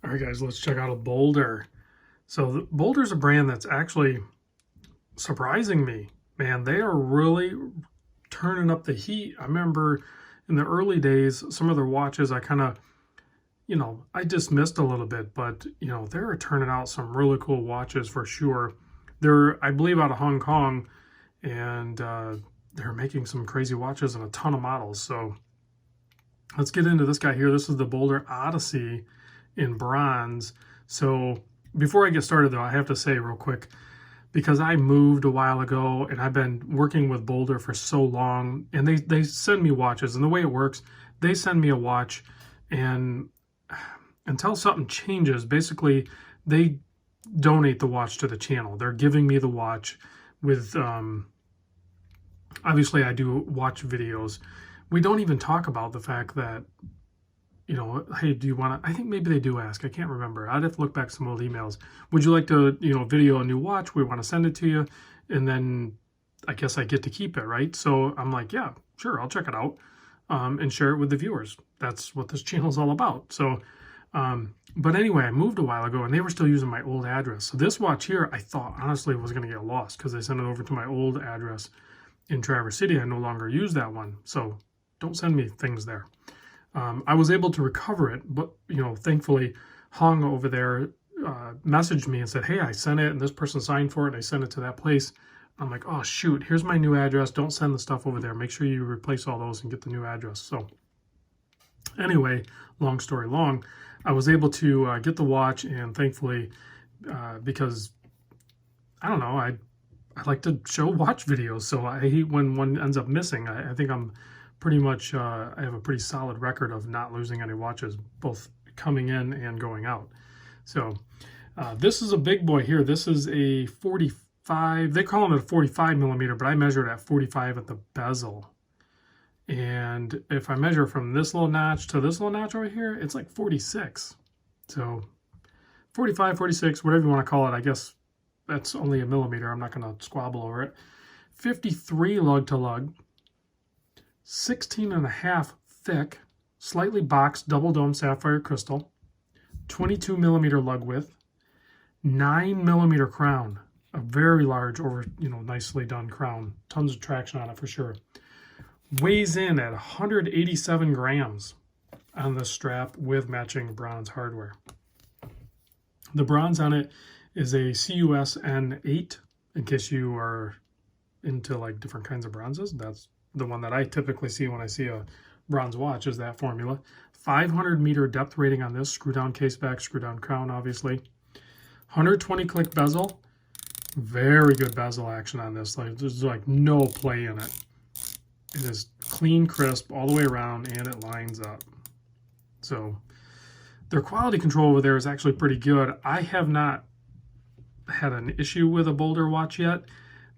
All right, guys, let's check out a Boldr. So Boldr's a brand that's actually surprising me. Man, they are really turning up the heat. I remember in the early days, some of their watches I kind of, I dismissed a little bit, but, they're turning out some really cool watches for sure. They're, I believe, out of Hong Kong, and they're making some crazy watches and a ton of models. So let's get into this guy here. This is the Boldr Odyssey in bronze. So before I get started though, I have to say real quick, because I moved a while ago and I've been working with Boldr for so long, and they send me watches, and the way it works, they send me a watch, and until something changes, basically they donate the watch to the channel. They're giving me the watch with, obviously I do watch videos. We don't even talk about the fact that, hey, do you want to, I think maybe they do ask. I can't remember. I'd have to look back some old emails. Would you like to, video a new watch? We want to send it to you. And then I guess I get to keep it, right? So I'm like, yeah, sure, I'll check it out and share it with the viewers. That's what this channel is all about. So, but anyway, I moved a while ago and they were still using my old address. So this watch here, I thought honestly was going to get lost because they sent it over to my old address in Traverse City. I no longer use that one. So don't send me things there. I was able to recover it, but, thankfully, Hung over there messaged me and said, hey, I sent it, and this person signed for it, and I sent it to that place. I'm like, oh, shoot, here's my new address. Don't send the stuff over there. Make sure you replace all those and get the new address. So anyway, long story long, I was able to get the watch, and thankfully, because, I don't know, I like to show watch videos, so I hate when one ends up missing. I think I'm pretty much, I have a pretty solid record of not losing any watches, both coming in and going out. So this is a big boy here. This is a 45, they call it a 45 millimeter, but I measured at 45 at the bezel. And if I measure from this little notch to this little notch over here, it's like 46. So 45, 46, whatever you want to call it. I guess that's only a millimeter. I'm not going to squabble over it. 53 lug to lug. 16.5 thick, slightly boxed double dome sapphire crystal, 22 millimeter lug width, 9 millimeter crown, a very large, nicely done crown. Tons of traction on it for sure. Weighs in at 187 grams on the strap with matching bronze hardware. The bronze on it is a CUS N8, in case you are into like different kinds of bronzes. That's the one that I typically see when I see a bronze watch, is that formula. 500 meter depth rating on this, screw down case back, screw down crown, obviously. 120 click bezel, very good bezel action on this. Like there's like no play in it. It is clean, crisp all the way around, and it lines up. So their quality control over there is actually pretty good. I have not had an issue with a Boldr watch yet,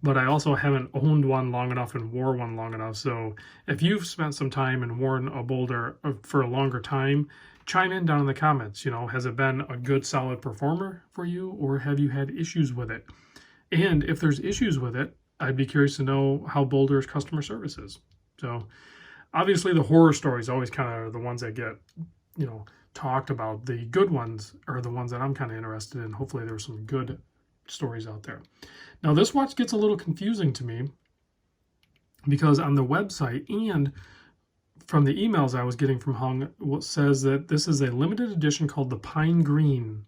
but I also haven't owned one long enough and wore one long enough. So if you've spent some time and worn a Boldr for a longer time, chime in down in the comments. Has it been a good, solid performer for you, or have you had issues with it? And if there's issues with it, I'd be curious to know how Boldr's customer service is. So obviously the horror stories always kind of are the ones that get, talked about. The good ones are the ones that I'm kind of interested in. Hopefully there's some good stories out there. Now this watch gets a little confusing to me because on the website and from the emails I was getting from Hung, it says that this is a limited edition called the Pine Green.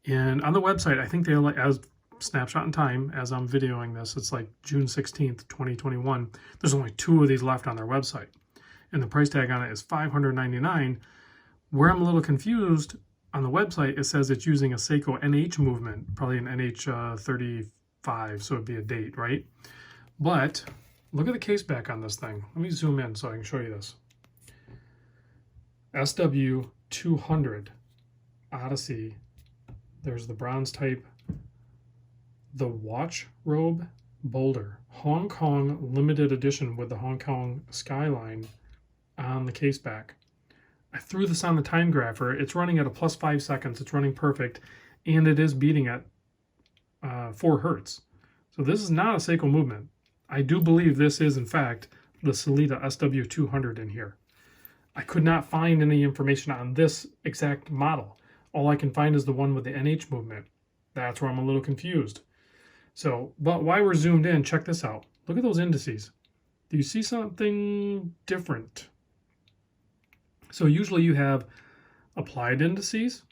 And on the website, I think they, as snapshot in time, as I'm videoing this, it's like June 16th, 2021. There's only 2 of these left on their website. And the price tag on it is $599. Where I'm a little confused, on the website, it says it's using a Seiko NH movement, probably an NH 35, so it'd be a date, right? But look at the case back on this thing. Let me zoom in so I can show you this. SW200 Odyssey. There's the bronze type. The watch robe Boldr. Hong Kong limited edition with the Hong Kong skyline on the case back. I threw this on the time grapher. It's running at a plus 5 seconds. It's running perfect, and it is beating at 4 hertz. So this is not a Seiko movement. I do believe this is, in fact, the Sellita SW200 in here. I could not find any information on this exact model. all I can find is the one with the NH movement. That's where I'm a little confused. So, but while we're zoomed in, check this out. Look at those indices. Do you see something different? So usually you have applied indices,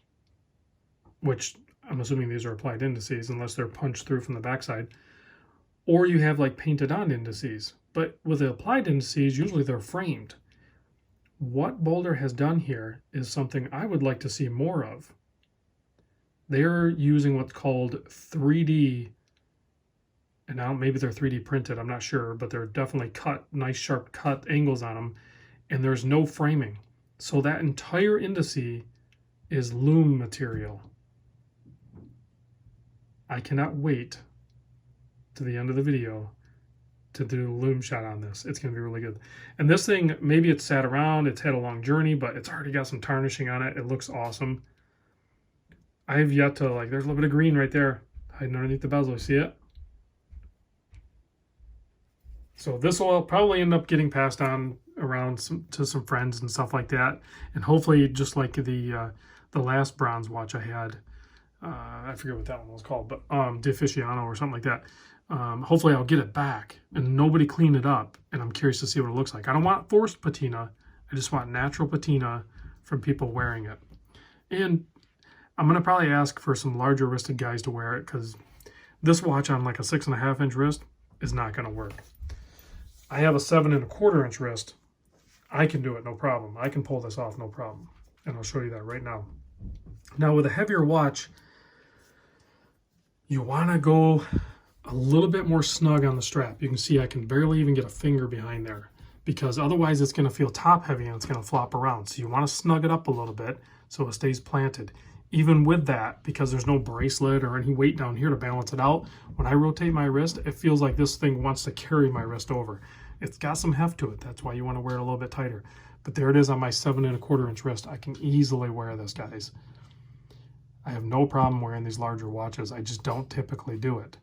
which I'm assuming these are applied indices unless they're punched through from the backside, or you have like painted on indices. But with the applied indices, usually they're framed. What Boldr has done here is something I would like to see more of. They're using what's called 3D, and now maybe they're 3D printed, I'm not sure, but they're definitely cut, nice sharp cut angles on them, and there's no framing. So that entire indice is loom material. I cannot wait to the end of the video to do a loom shot on this. It's going to be really good. And this thing, maybe it's sat around, it's had a long journey, but it's already got some tarnishing on it. It looks awesome. I have yet to, like, there's a little bit of green right there hiding underneath the bezel. You see it? So this will probably end up getting passed on around to some friends and stuff like that. And hopefully, just like the last bronze watch I had, I forget what that one was called, but De Aficionado or something like that. Hopefully I'll get it back and nobody clean it up. And I'm curious to see what it looks like. I don't want forced patina. I just want natural patina from people wearing it. And I'm going to probably ask for some larger wristed guys to wear it, because this watch on like a 6.5 inch wrist is not going to work. I have a 7.25 inch wrist. I can do it, no problem. I can pull this off, no problem. And I'll show you that right now. Now with a heavier watch, you want to go a little bit more snug on the strap. You can see I can barely even get a finger behind there, because otherwise it's going to feel top heavy and it's going to flop around. So you want to snug it up a little bit so it stays planted. Even with that, because there's no bracelet or any weight down here to balance it out, when I rotate my wrist, it feels like this thing wants to carry my wrist over. It's got some heft to it. That's why you want to wear it a little bit tighter. But there it is on my 7.25 inch wrist. I can easily wear this, guys. I have no problem wearing these larger watches. I just don't typically do it.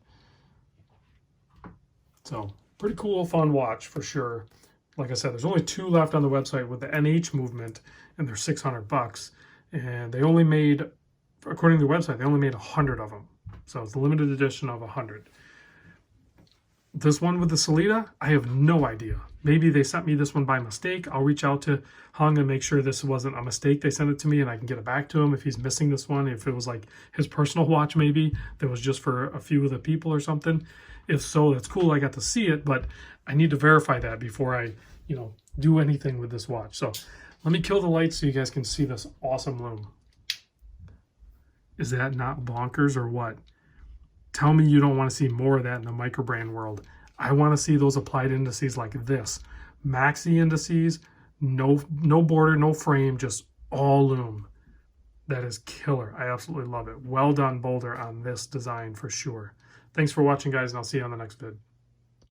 So, pretty cool, fun watch for sure. Like I said, there's only 2 left on the website with the NH movement, and they're $600. And they only made, according to the website, they only made 100 of them. So it's a limited edition of 100. This one with the Salida, I have no idea. Maybe they sent me this one by mistake. I'll reach out to Hung and make sure this wasn't a mistake. They sent it to me and I can get it back to him if he's missing this one. If it was like his personal watch maybe that was just for a few of the people or something. If so, that's cool. I got to see it, but I need to verify that before I, do anything with this watch. So let me kill the lights so you guys can see this awesome loom. Is that not bonkers or what? Tell me you don't want to see more of that in the microbrand world. I want to see those applied indices like this. Maxi indices, no border, no frame, just all loom. That is killer. I absolutely love it. Well done, Boldr, on this design for sure. Thanks for watching, guys, and I'll see you on the next vid.